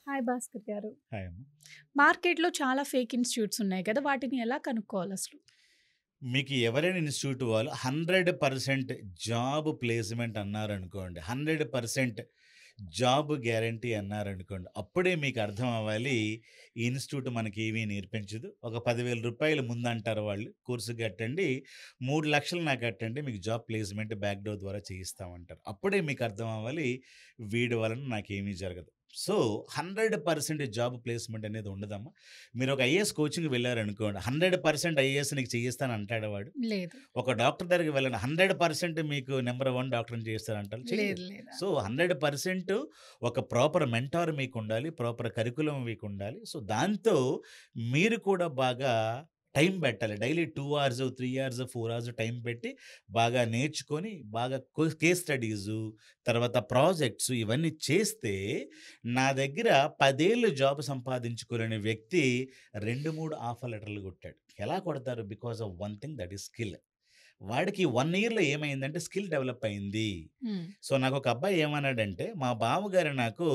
Hi Bhaskar గారు. Hi అమ్మ. మార్కెట్‌లో చాలా ఫేక్ ఇన్‌స్టిట్యూట్స్ ఉన్నాయి కదా! వాటిని ఎలా కనుక్కోవాలసలు? మీకు ఎవరైనా ఇన్‌స్టిట్యూట్ వాళ్ళు 100% జాబ్ ప్లేస్‌మెంట్ అన్నారనుకోండి. 100% జాబ్ గ్యారంటీ అన్నారనుకోండి. అప్పుడే మీకు అర్థం అవ్వాలి ఈ ఇన్‌స్టిట్యూట్ మనకేమీ నేర్పించదు. ఒక రూ. 10,000 ముందంటారు వాళ్ళు. కోర్స్ కట్టండి. 3,00,000 నాకు కట్టండి. మీకు జాబ్ ప్లేస్‌మెంట్ బ్యాక్ డోర్ ద్వారా చేయిస్తామంటారు. అప్పుడే మీకు అర్థం అవ్వాలి వీడి వలన నాకేమీ జరగదు. సో, 100% జాబ్ ప్లేస్‌మెంట్ అనేది ఉండదమ్మా. మీరు ఒక ఐఏఎస్ కోచింగ్‌కి వెళ్లారనుకోండి. 100% ఐఏఎస్ నీకు చేయిస్తాను అంటాడా వాడు? లేదు. ఒక డాక్టర్ దగ్గరికి వెళ్ళండి. 100% మీకు నంబర్ 1 డాక్టర్‌ని చేస్తారంటారు. లేదు. చెయ్యరు. లేదు. సో, 100% ఒక ప్రాపర్ మెంటార్ మీకుండాలి. ప్రాపర్ కరిక్యులమ్ మీకుండాలి. సో, దాంతో మీరు కూడా బాగా టైం పెట్టాలి. Daily 2 hours, 3 hours, 4 hours time పెట్టి బాగా నేర్చుకొని, బాగా కేస్ స్టడీసు, తర్వాత ప్రాజెక్ట్స్ ఇవన్నీ చేస్తే నా దగ్గర 10 ఏళ్ళు జాబ్ సంపాదించుకోలేని వ్యక్తి 2, 3 ఆఫర్ లెటర్‌లు కొట్టాడు. ఎలా కొడతారు? Because of one thing that is skill. వాడికి 1 ఇయర్‌లో ఏమైందంటే స్కిల్ డెవలప్ అయింది. హ్మ్. సో, నాకొక అబ్బాయి ఏమన్నాడంటే, మా బావగారు నాకు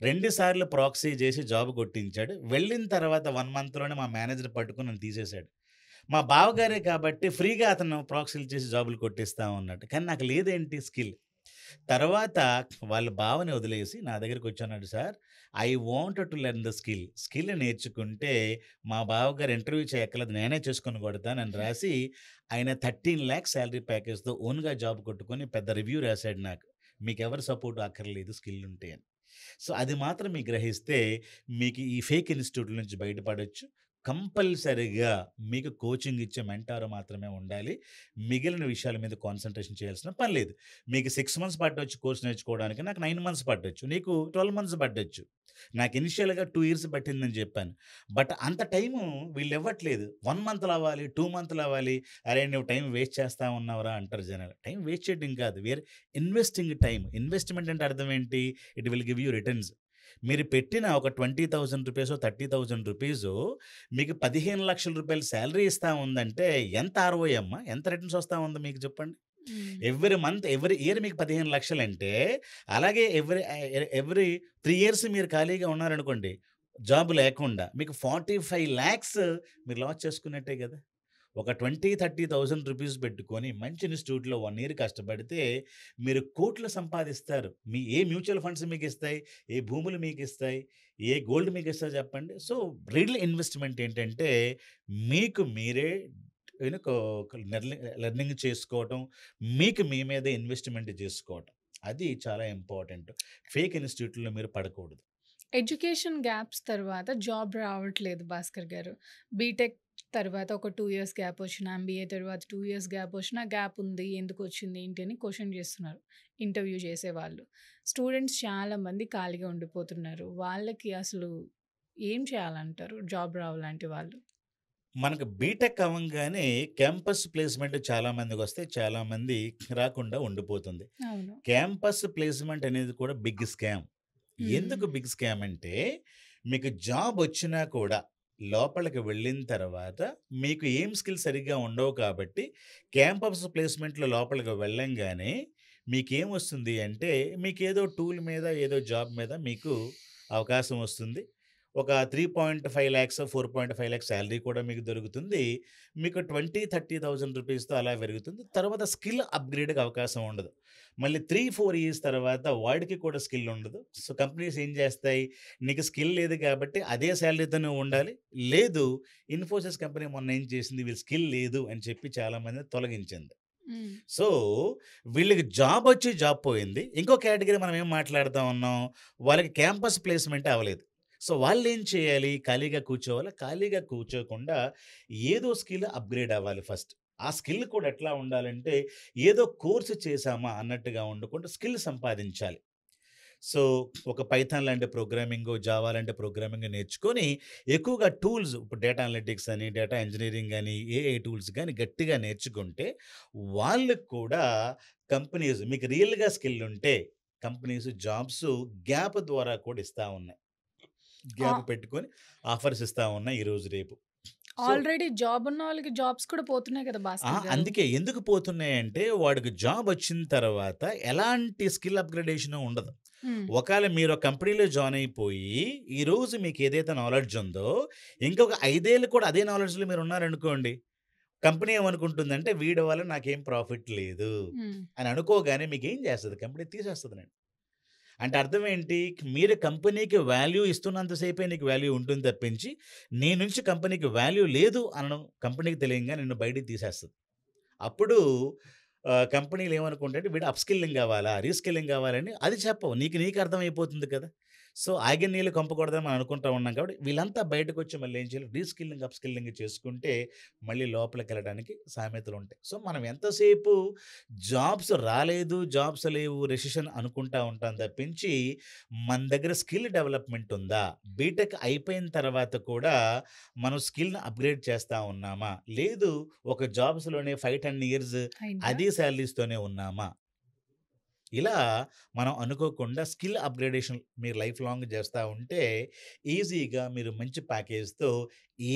2 సార్లు ప్రాక్సీ చేసి జాబ్ కొట్టించాడు. వెళ్ళిన తర్వాత 1 మంత్‌లోనే మా మేనేజర్ పట్టుకొని నన్ను తీసేశాడు. మా బావగారే కాబట్టి ఫ్రీగా అతను ప్రాక్సీలు చేసి జాబులు కొట్టిస్తా ఉన్నాడు. కానీ నాకు లేదేంటి స్కిల్. తర్వాత వాళ్ళ బావని వదిలేసి నా దగ్గరికొచ్చన్నాడు, "sir, I wanted to learn the skill. Skill నేర్చుకుంటే మా బావగారు ఇంటర్వ్యూ చేయక్కర్లేదు. నేనే చేసుకొని కొడతానని" రాసి ఆయన 13,00,000 సాలరీ ప్యాకేజ్‌తో ఓన్‌గా జాబ్ కొట్టుకొని పెద్ద రివ్యూ రాసాడు నాకు. మీకెవరి సపోర్ట్ అక్కర్లేదు స్కిల్ ఉంటే అని. సో, అది మాత్రం మీరు గ్రహిస్తే మీకు ఈ ఫేక్ ఇన్‌స్టిట్యూట్‌ల నుంచి బయటపడొచ్చు. కంపల్సరీగా మీకు కోచింగ్ ఇచ్చే మెంటార్ మాత్రమే ఉండాలి. మిగిలిన విషయాల మీద కాన్సంట్రేషన్ చేయాల్సిన పని లేదు. మీకు 6 మంత్స్ పట్టొచ్చు కోర్స్ నేర్చుకోవడానికి. నాకు 9 మంత్స్ పట్టొచ్చు. నీకు 12 మంత్స్ పట్టొచ్చు. నాకు ఇనిషియల్‌గా 2 ఇయర్స్ పట్టిందని చెప్పాను. బట్ అంత టైము వీళ్ళివ్వట్లేదు. 1 మంత్‌లో అవ్వాలి, 2 మంత్‌లో అవ్వాలి. "అరే! నువ్వు టైం వేస్ట్ చేస్తా ఉన్నావురా" అంటారు జనాలు. టైం వేస్ట్ చేయడం కాదు. Investing time. ఇన్వెస్ట్‌మెంట్ అంటే అర్థం ఏంటి? It will give you returns. మీరు పెట్టిన ఒక రూ. 20,000 రూ. 30,000 మీకు రూ. 15,00,000 సాలరీ ఇస్తా ఉందంటే ఎంత ఆర్‌ఓఐ అమ్మా? ఎంత రిటర్న్స్ వస్తా ఉంది మీకు చెప్పండి? హ్మ్. ఎవ్రీ మంత్, ఎవ్రీ ఇయర్ మీకు 15,00,000 అంటే అలాగే ఎవ్రీ 3 ఇయర్స్ మీరు ఖాళీగా ఉన్నారనుకోండి, జాబ్ లేకుండా మీకు 45,00,000 మీరు లాస్ చేసుకున్నట్టే గదా! ఒక 20, 30,000 రూపీస్ పెట్టుకొని మంచి ఇన్‌స్టిట్యూట్‌లో 1 ఇయర్ కష్టపడితే మీరు కోట్లు సంపాదిస్తారు. ఏ మ్యూచువల్ ఫండ్స్ మీకిస్తాయి? ఏ భూములు మీకిస్తాయి? ఏ గోల్డ్ మీకిస్తాయి చెప్పండి? సో, రియల్ ఇన్వెస్ట్‌మెంట్ ఏంటంటే మీకు మీరే యూ నో లెర్నింగ్ చేసుకోవటం, మీకు మీ మీదే ఇన్వెస్ట్‌మెంట్ చేసుకోవటం. అది చాలా ఇంపార్టెంట్. ఫేక్ ఇన్‌స్టిట్యూట్‌లో మీరు పడకూడదు. ఎడ్యుకేషన్ గ్యాప్స్ తర్వాత జాబ్ రావట్లేదు భాస్కర్ గారు. బీటెక్ తర్వాత ఒక 2 ఇయర్స్ గ్యాప్ వచ్చినా, ఎంబీఏ తర్వాత 2 ఇయర్స్ గ్యాప్ వచ్చినా, గ్యాప్ ఉంది ఎందుకొచ్చింది ఏంటి అని క్వెషన్ చేస్తున్నారు ఇంటర్వ్యూ చేసేవాళ్ళు. స్టూడెంట్స్ చాలామంది ఖాళీగా ఉండిపోతున్నారు. వాళ్ళకి అసలు ఏం చేయాలంటారు జాబ్ రావాలంటే వాళ్ళు? మనకు బీటెక్ అవ్వంగానే క్యాంపస్ ప్లేస్‌మెంట్ చాలా మందికొస్తాయి. చాలామంది రాకుండా ఉండిపోతుంది. అవును. క్యాంపస్ ప్లేస్‌మెంట్ అనేది కూడా బిగ్ స్కామ్. హ్మ్. ఎందుకు బిగ్ స్కామ్ అంటే, మీకు జాబ్ వచ్చినా కూడా లోపలికి వెళ్ళిన తర్వాత మీకు ఏం స్కిల్స్ సరిగ్గా ఉండవు కాబట్టి, క్యాంపస్ ప్లేస్‌మెంట్‌లో లోపలికి వెళ్ళంగానే మీకేమొస్తుంది అంటే, మీకేదో టూల్ మీద, ఏదో జాబ్ మీద మీకు అవకాశం వస్తుంది. ఒక 3.5 లాక్స్, 4.5 లాక్స్ సాలరీ కూడా మీకు దొరుకుతుంది. మీకు 20, 30,000 రూపీస్‌తో అలా పెరుగుతుంది. తర్వాత స్కిల్ అప్‌గ్రేడ్‌కి అవకాశం ఉండదు. మళ్ళీ 3, 4 ఇయర్స్ తర్వాత వాడికి కూడా స్కిల్ ఉండదు. సో, కంపెనీస్ ఏం చేస్తాయి? నీకు స్కిల్ లేదు కాబట్టి అదే సాలరీతో నువ్వు ఉండాలి. లేదు, ఇన్ఫోసిస్ కంపెనీ మొన్న ఏం చేసింది? వీళ్ళు స్కిల్ లేదు అని చెప్పి చాలామందిని తొలగించింది. హ్మ్. సో, వీళ్ళకి జాబొచ్చి జాబ్ పోయింది. ఇంకో కేటగరీ మనం ఏం మాట్లాడుతా ఉన్నాం? వాళ్ళకి క్యాంపస్ ప్లేస్‌మెంట్ అవ్వలేదు. సో, వాళ్ళేం చేయాలి? ఖాళీగా కూర్చోవాలా? ఖాళీగా కూర్చోకుండా ఏదో స్కిల్ అప్‌గ్రేడ్ అవ్వాలి ఫస్ట్. ఆ స్కిల్ కూడా ఎట్లా ఉండాలంటే, ఏదో కోర్స్ చేశామా అన్నట్టుగా ఉండకుండా స్కిల్ సంపాదించాలి. సో, ఒక పైథాన్ లాంటి ప్రోగ్రామింగు, జావా లాంటి ప్రోగ్రామింగ్ నేర్చుకొని ఎక్కువగా టూల్స్ ఇప్పుడు డేటా అనలిటిక్స్ అని, డేటా ఇంజినీరింగ్ అని, ఏఐ టూల్స్ గాని గట్టిగా నేర్చుకుంటే వాళ్ళకి కూడా కంపెనీస్ మీకు రియల్‌గా స్కిల్ ఉంటే కంపెనీస్ జాబ్స్ గ్యాప్ ద్వారా కూడా ఇస్తా ఉన్నాయి. ఆ గ్యాప్ పెట్టుకొని ఆఫర్స్ ఇస్తా ఉన్నాయి ఈరోజు రేపు. సో, ఆల్రెడీ జాబ్ ఉన్న వాళ్ళకి జాబ్స్ కూడా పోతున్నాయి కదా భాస్కర్ గారు. అందుకే ఎందుకు పోతున్నాయంటే వాడికి జాబ్ వచ్చిన తర్వాత ఎలాంటి స్కిల్ అప్‌గ్రేడేషన్ ఉండదు. హ్మ్. ఒకవేళ మీరు ఒక కంపెనీలో జాయిన్ అయిపోయి, ఈరోజు మీకు ఏదైతే నాలెడ్జ్ ఉందో, ఇంకొక 5 ఏళ్ళు కూడా అదే నాలెడ్జ్‌లో మీరున్నారనుకోండి, కంపెనీ ఏమనుకుంటుందంటే, వీడి వల్ల నాకేం ప్రాఫిట్ లేదు హ్మ్. అని అనుకోగానే మీకేం చేస్తది కంపెనీ తీసేస్తదండి. అంటే అర్థం ఏంటి? మీరు కంపెనీకి వాల్యూ ఇస్తున్నంత సేపే నీకు వాల్యూ ఉంటుంది తప్పించి, నీ నుంచి కంపెనీకి వాల్యూ లేదు అనడం కంపెనీకి తెలియంగానే నిన్ను బయటికి తీసేస్తది. అప్పుడు కంపెనీలు ఏమనుకుంటాయంటే వీడు అప్‌స్కిల్లింగ్ కావాలా? రీస్కిల్లింగ్ కావాలని అది చెప్పవు. నీకు అర్థమైపోతుంది కదా! సో, ఆగిన నీళ్ళు కొంప కొడదని మనం అనుకుంటా ఉన్నాం కాబట్టి వీళ్ళంతా బయటకొచ్చి మళ్ళీ ఏం చేయాలి? రీస్కిల్లింగ్, అప్‌స్కిల్లింగ్ చేసుకుంటే మళ్ళీ లోపలికెళ్ళడానికి సామెతలుంటాయి. సో, మనం ఎంతసేపు జాబ్స్ రాలేదు, జాబ్స్ లేవు, రెసిషన్ అనుకుంటా ఉంటాం తప్పించి, మన దగ్గర స్కిల్ డెవలప్‌మెంట్ ఉందా? బీటెక్ అయిపోయిన తర్వాత కూడా మనం స్కిల్‌ని అప్‌గ్రేడ్ చేస్తా ఉన్నామా? లేదు ఒక జాబ్స్‌లోనే 5, 10 ఇయర్స్ అయిందా? అదే సాలరీస్‌తోనే ఉన్నామా? ఇలా మనం అనుకోకుండా స్కిల్ అప్‌గ్రేడేషన్ మీరు లైఫ్ లాంగ్ చేస్తా ఉంటే, ఈజీగా మీరు మంచి ప్యాకేజ్‌తో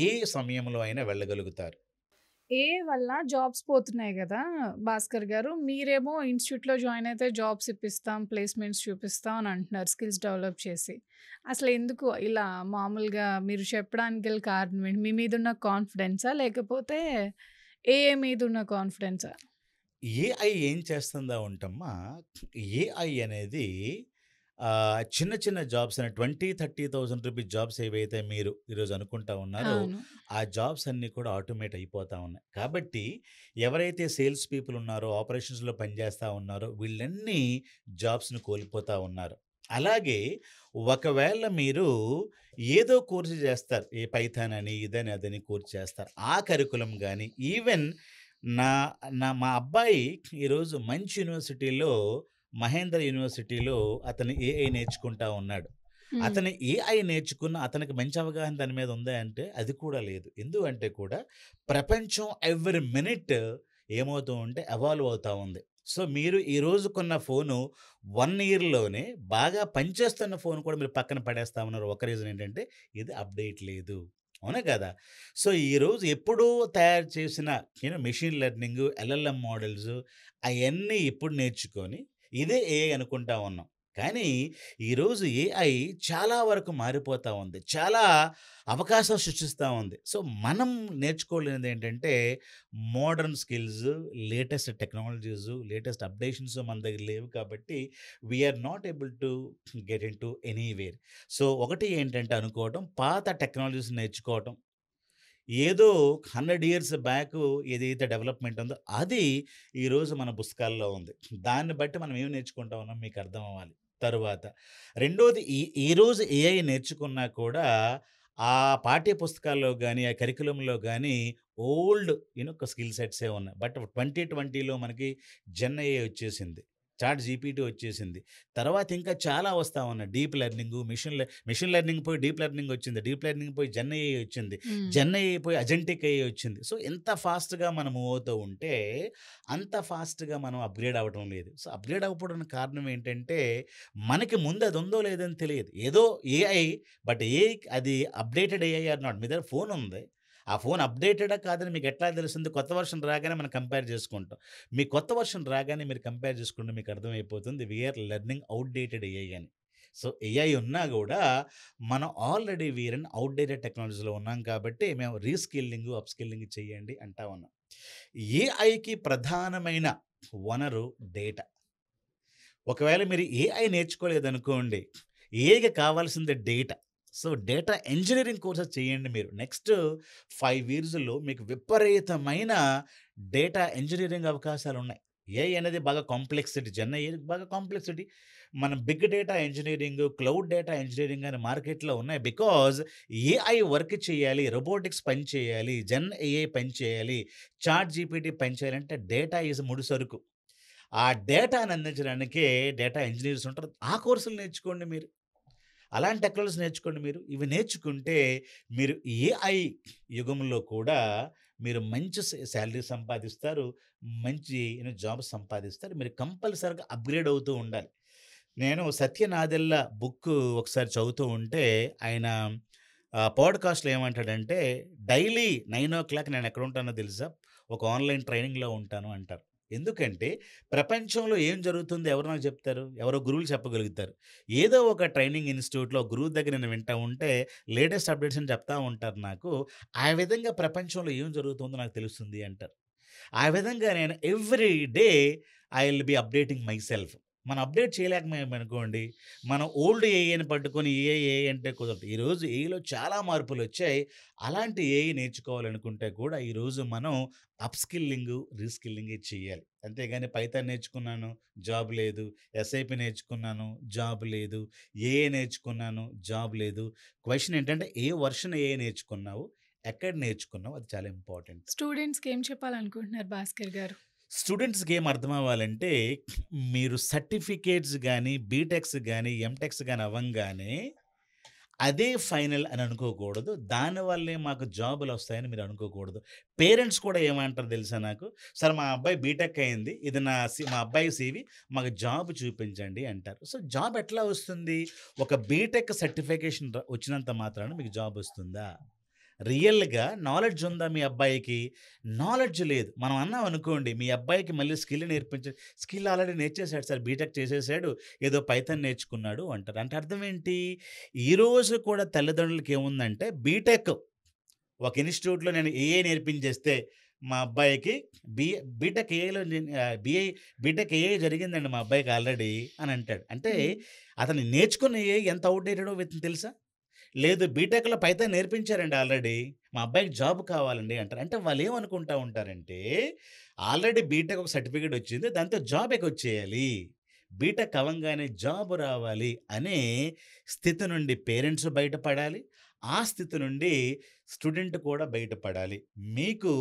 ఏ సమయంలో అయినా వెళ్ళగలుగుతారు. ఏఐ వల్ల జాబ్స్ పోతున్నాయి గదా! భాస్కర్ గారు. మీరేమో ఇన్‌స్టిట్యూట్‌లో జాయిన్ అయితే జాబ్స్ ఇప్పిస్తాం, ప్లేస్‌మెంట్స్ చూపిస్తాం అని అంటున్నారు స్కిల్స్ డెవలప్ చేసి. అసలెందుకు ఇలా మామూలుగా మీరు చెప్పడానికి గల కారణం ఏంటి? మీ మీదున్న కాన్ఫిడెన్సా? లేకపోతే ఏఐ మీదున్న కాన్ఫిడెన్సా? ఏఐ ఏం చేస్తుందా ఉంటమ్మా, ఏఐ అనేది చిన్న చిన్న జాబ్స్ అని 20, 30,000 రూపీస్ జాబ్స్ ఏవైతే మీరు ఈరోజు అనుకుంటా ఉన్నారో, అవును. ఆ జాబ్స్ అన్నీ కూడా ఆటోమేట్ అయిపోతా ఉన్నాయి. కాబట్టి ఎవరైతే సేల్స్ పీపుల్ ఉన్నారో, ఆపరేషన్స్‌లో పనిచేస్తా ఉన్నారో, వీళ్ళన్నీ జాబ్స్‌ని కోల్పోతా ఉన్నారు. అలాగే ఒకవేళ మీరు ఏదో కోర్స్ చేస్తారు. ఏ పైథాన్ అని, ఇదని, అదని కోర్స్ చేస్తారు. ఆ కరిక్యులమ్ గాని, ఈవెన్ నా మా అబ్బాయి ఈరోజు మంచి యూనివర్సిటీలో, మహేంద్ర యూనివర్సిటీలో అతను ఏఐ నేర్చుకుంటా ఉన్నాడు. హ్మ్. అతను ఏఐ నేర్చుకున్న అతనికి మంచి అవగాహన దాని మీద ఉందా అంటే అది కూడా లేదు. ఎందుకంటే కూడా ప్రపంచం ఎవ్రి మినిట్ ఏమవుతూ ఉంటే ఎవాల్వ్ అవుతా ఉంది. సో, మీరు ఈరోజు కొన్న ఫోను 1 ఇయర్‌లోనే బాగా పనిచేస్తున్న ఫోన్ కూడా మీరు పక్కన పడేస్తా ఉన్నారు. ఒక రీజన్ ఏంటంటే ఇది అప్‌డేట్ లేదు. అవునా కదా! సో, ఈరోజు ఎప్పుడో తయారు చేసిన మెషిన్ లెర్నింగు, ఎల్ఎల్ఎం మోడల్స్ అయన్నీ ఇప్పుడు నేర్చుకొని ఇదే ఏఐ అనుకుంటా ఉన్నాం. కానీ ఈరోజు ఏఐ చాలా వరకు మారిపోతా ఉంది. చాలా అవకాశాలు సృష్టిస్తా ఉంది. సో, మనం నేర్చుకోలేనిదేంటంటే modern skills, latest technologies, latest updations మన దగ్గర లేవు కాబట్టి are not able to get into anywhere. So, ఒకటి ఏంటంటే అనుకోవటం, పాత టెక్నాలజీస్ నేర్చుకోవటం. ఏదో 100 ఇయర్స్ బ్యాకు ఏదైతే డెవలప్‌మెంట్ ఉందో అది ఈరోజు మన పుస్తకాల్లో ఉంది. దాన్ని బట్టి మనం ఏం నేర్చుకుంటా ఉన్నాం మీకు అర్థం అవ్వాలి. తరువాత రెండోది ఈరోజు ఏఐ నేర్చుకున్నా కూడా ఆ పాఠ్య పుస్తకాల్లో గాని, ఆ కరిక్యులమ్‌లో గాని ఓల్డ్ స్కిల్ సెట్సే ఉన్నాయి. బట్ 2020లో మనకి జెన్ ఏఐ వచ్చేసింది. చాట్ జీపీటీ వచ్చేసింది. తర్వాత ఇంకా చాలా వస్తా ఉన్నాయి. డీప్ లెర్నింగు, మెషిన్ లెర్నింగ్ పోయి డీప్ లెర్నింగ్ వచ్చింది. డీప్ లెర్నింగ్ పోయి జెన్ ఏఐ వచ్చింది. హ్మ్. జెన్ ఏఐ పోయి అజెంటిక్ ఏఐ వచ్చింది. సో, ఎంత ఫాస్ట్‌గా మనం మూవ్ అవుతూ ఉంటే, అంత ఫాస్ట్‌గా మనం అప్‌గ్రేడ్ అవ్వటం లేదు. సో, అప్‌గ్రేడ్ అవ్వకపోవడానికి కారణం ఏంటంటే, మనకి ముందు అది ఉందో లేదో అని తెలియదు. ఏదో ఏఐ బట్ ఏఐ అది అప్‌డేటెడ్ ఏఐ ఆర్ నాట్. మీ దగ్గర ఫోన్ ఉంది. ఆ ఫోన్ అప్‌డేటెడా కాదని మీకు ఎట్లా తెలుస్తుంది? కొత్త వెర్షన్ రాగానే మనం కంపేర్ చేసుకుంటాం. మీ కొత్త వెర్షన్ రాగానే మీరు కంపేర్ చేసుకుంటే మీకు అర్థమైపోతుంది. ఆర్ లెర్నింగ్ ఔట్‌డేటెడ్ ఏఐ అని. సో, ఏఐ ఉన్నా గూడా మనం ఆల్రెడీ వీఆర్ ఇన్ ఔట్‌డేటెడ్ టెక్నాలజీలో ఉన్నాం కాబట్టి మేము రీస్కిల్లింగ్, అప్‌స్కిల్లింగ్ చేయండి అంటా ఉన్నాం. ఏఐకి ప్రధానమైన వనరు డేటా. ఒకవేళ మీరు ఏఐ నేర్చుకోలేదనుకోండి, ఏఐకి కావాల్సింది data. So, data engineering courses చేయండి మీరు. నెక్స్ట్ 5 ఇయర్స్‌లో మీకు విపరీతమైన డేటా ఇంజినీరింగ్ అవకాశాలున్నాయి. ఏఐ అనేది బాగా కాంప్లెక్సిటీ. జెన్ ఏఐ బాగా కాంప్లెక్సిటీ. మనం big data engineering, cloud data engineering అని మార్కెట్‌లో ఉన్నాయి. బికాజ్ ఏఐ వర్క్ చేయాలి, రోబోటిక్స్ పని చేయాలి, జెన్ ఏఐ పని చేయాలి, చాట్ జీపీటీ పని చేయాలంటే డేటా ఈజ్ ముడిసరుకు. ఆ డేటాని అందించడానికే డేటా ఇంజినీర్స్ ఉంటారు. ఆ కోర్సులు నేర్చుకోండి మీరు. అలాంటి టెక్నాలజీస్ నేర్చుకోండి మీరు. ఇవి నేర్చుకుంటే మీరు ఏఐ యుగంలో కూడా మీరు మంచి సాలరీ సంపాదిస్తారు. మంచి జాబ్ సంపాదిస్తారు. మీరు కంపల్సరీగా అప్‌గ్రేడ్ అవుతూ ఉండాలి. నేను 'సత్య నాదెళ్ల' బుక్కు ఒకసారి చదువుతూ ఉంటే ఆయన పాడ్‌కాస్ట్‌లో ఏమంటాడంటే, డైలీ 9:00 నేను ఎక్కడుంటానో తెలుసా? ఒక ఆన్‌లైన్ ట్రైనింగ్‌లో ఉంటాను అంటారు. ఎందుకంటే ప్రపంచంలో ఏం జరుగుతుందో ఎవరు నాకు చెప్తారు? ఎవరో గురువులు చెప్పగలుగుతారు. ఏదో ఒక ట్రైనింగ్ ఇన్‌స్టిట్యూట్‌లో గురువు దగ్గర నేను వింటా ఉంటే లేటెస్ట్ అప్డేట్స్ అని చెప్తా ఉంటారు నాకు. ఆ విధంగా ప్రపంచంలో ఏం జరుగుతుందో నాకు తెలుస్తుంది అంటారు. ఆ విధంగా నేను every day I will be updating my self. మనం అప్డేట్ చేయలేకపోయామనుకోండి, మనం ఓల్డ్ ఏఐని పట్టుకొని ఏఐ అంటే కుదరదు. ఈరోజు ఏఐలో చాలా మార్పులొచ్చాయి. అలాంటి ఏఐ నేర్చుకోవాలనుకుంటే కూడా ఈరోజు మనం అప్‌స్కిల్లింగు, రీస్కిల్లింగే చేయాలి. అంతేగాని పైథాన్ నేర్చుకున్నాను, జాబ్ లేదు. ఎస్ఐపి నేర్చుకున్నాను, జాబ్ లేదు. ఏఐ నేర్చుకున్నాను, జాబ్ లేదు. క్వెషన్ ఏంటంటే ఏ వర్షన్ ఏఐ నేర్చుకున్నావు? ఎక్కడ నేర్చుకున్నావు? అది చాలా ఇంపార్టెంట్. స్టూడెంట్స్‌కి ఏం చెప్పాలనుకుంటున్నారు భాస్కర్ గారు? స్టూడెంట్స్‌కి ఏం అర్థమవ్వాలంటే, మీరు సర్టిఫికేట్స్ గాని, బీటెక్స్ గాని, ఎంటెక్స్ గాని అవ్వంగానే అదే ఫైనల్ అని అనుకోకూడదు. దానివల్లే మాకు జాబులొస్తాయని మీరు అనుకోకూడదు. పేరెంట్స్ కూడా ఏమంటారో తెలుసా నాకు? సార్ మా అబ్బాయి బీటెక్ అయింది. ఇది మా అబ్బాయి సీవీ. మాకు జాబ్ చూపించండి అంటారు. సో, జాబ్ ఎట్లా వస్తుంది? ఒక బీటెక్ సర్టిఫికేషన్ వచ్చినంత మాత్రాన మీకు జాబ్ వస్తుందా? రియల్‌గా నాలెడ్జ్ ఉందా మీ అబ్బాయికి? నాలెడ్జ్ లేదు. మనం అన్నాం అనుకోండి, మీ అబ్బాయికి మళ్ళీ స్కిల్ స్కిల్ ఆల్రెడీ నేర్చేసాడు సార్. బీటెక్ చేసేసాడు. ఏదో పైథాన్ నేర్చుకున్నాడు అంటారు. అంటే అర్థం ఏంటి? ఈరోజు కూడా తల్లిదండ్రులకి ఏముందంటే బీటెక్ ఒక ఇన్‌స్టిట్యూట్‌లో నేను ఏఐ నేర్పించేస్తే మా అబ్బాయికి బీటెక్ ఏఐలో బీటెక్ ఏఐ జరిగిందండి మా అబ్బాయికి ఆల్రెడీ అని అంటాడు. అంటే హ్మ్. అతను నేర్చుకున్న ఏఐ ఎంత ఔట్‌డేటెడో తెలుసా? లేదు బీటెక్‌లో పైథాన్ నేర్పించారండి ఆల్రెడీ. మా అబ్బాయికి జాబ్ కావాలండి అంటారు. అంటే వాళ్ళేమనుకుంటా ఉంటారంటే, ఆల్రెడీ బీటెక్ ఒక సర్టిఫికేట్ వచ్చింది. దాంతో జాబ్ ఎకొచ్చేయాలి. బీటెక్ అవ్వంగానే జాబ్ రావాలి అనే స్థితి నుండి పేరెంట్స్ బయటపడాలి. ఆ స్థితి నుండి స్టూడెంట్ కూడా బయటపడాలి. మీకు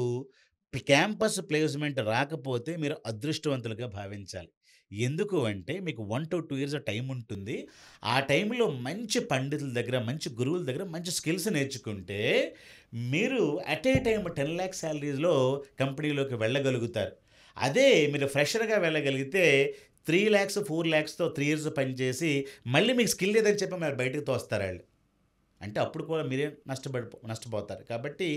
క్యాంపస్ ప్లేస్‌మెంట్ రాకపోతే మీరు అదృష్టవంతులుగా భావించాలి. ఎందుకు అంటే మీకు 1-2 ఇయర్స్ టైం ఉంటుంది. ఆ టైంలో మంచి పండితుల దగ్గర, మంచి గురువుల దగ్గర మంచి స్కిల్స్ నేర్చుకుంటే, మీరు అట్ ఏ టైమ్ 10,00,000 సాలరీస్‌లో కంపెనీలోకి వెళ్ళగలుగుతారు. అదే మీరు ఫ్రెషర్‌గా వెళ్ళగలిగితే 3,00,000, 4,00,000తో 3 ఇయర్స్ పనిచేసి, మళ్ళీ మీకు స్కిల్ లేదని చెప్పి మరి బయటకి తోస్తారాళ్ళు. అంటే అప్పుడు కూడా మీరే నష్టపోతారు. కాబట్టి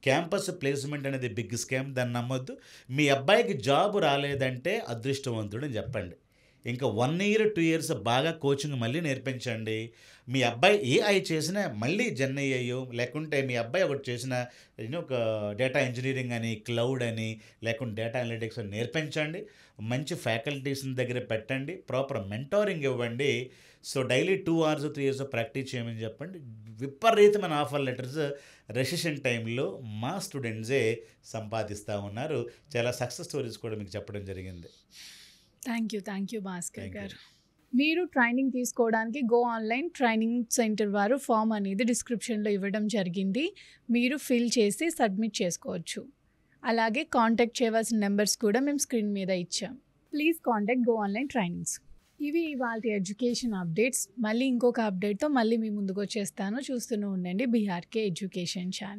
క్యాంపస్ ప్లేస్‌మెంట్ అనేది బిగ్ స్కామ్. దాన్ని నమ్మొద్దు. మీ అబ్బాయికి జాబ్ రాలేదంటే అదృష్టవంతుడని చెప్పండి. ఇంకా 1 ఇయర్, 2 ఇయర్స్ బాగా కోచింగ్ మళ్ళీ నేర్పించండి. మీ అబ్బాయి ఏఐ చేసినా మళ్ళీ జెన్ ఏఐయో లేకుంటే మీ అబ్బాయి ఒకటి చేసిన ఒక డేటా ఇంజినీరింగ్ అని, క్లౌడ్ అని, లేకుంటే డేటా అనలిటిక్స్ అని నేర్పించండి. మంచి ఫ్యాకల్టీస్‌ని దగ్గర పెట్టండి. ప్రాపర్ మెంటారింగ్ ఇవ్వండి. So, daily 2 hours, 3 years practice చేయమని చెప్పండి. విపరీతమైన ఆఫర్ లెటర్స్ రెసిషన్ టైంలో మా స్టూడెంట్సే సంపాదిస్తా ఉన్నారు. చాలా సక్సెస్ స్టోరీస్ కూడా మీకు చెప్పడం జరిగింది. Thank you Bhaskar thank you. గారు. మీరు ట్రైనింగ్ తీసుకోవడానికి గో ఆన్‌లైన్ ట్రైనింగ్ సెంటర్ వారు ఫార్మ్ అనేది డిస్క్రిప్షన్‌లో ఇవ్వడం జరిగింది. మీరు ఫిల్ చేసి సబ్మిట్ చేసుకోవచ్చు. అలాగే కాంటాక్ట్ చేయవలసిన నెంబర్స్ కూడా మేము స్క్రీన్ మీద ఇచ్చాం. Please contact go online trainings. ఇవి ఇవాల్టి ఎడ్యుకేషన్ అప్డేట్స్. మళ్ళీ ఇంకొక అప్డేట్‌తో మళ్ళీ మీ ముందుకొచ్చేస్తాను. చూస్తూనే ఉండండి బీఆర్‌కే ఎడ్యుకేషన్ ఛానల్.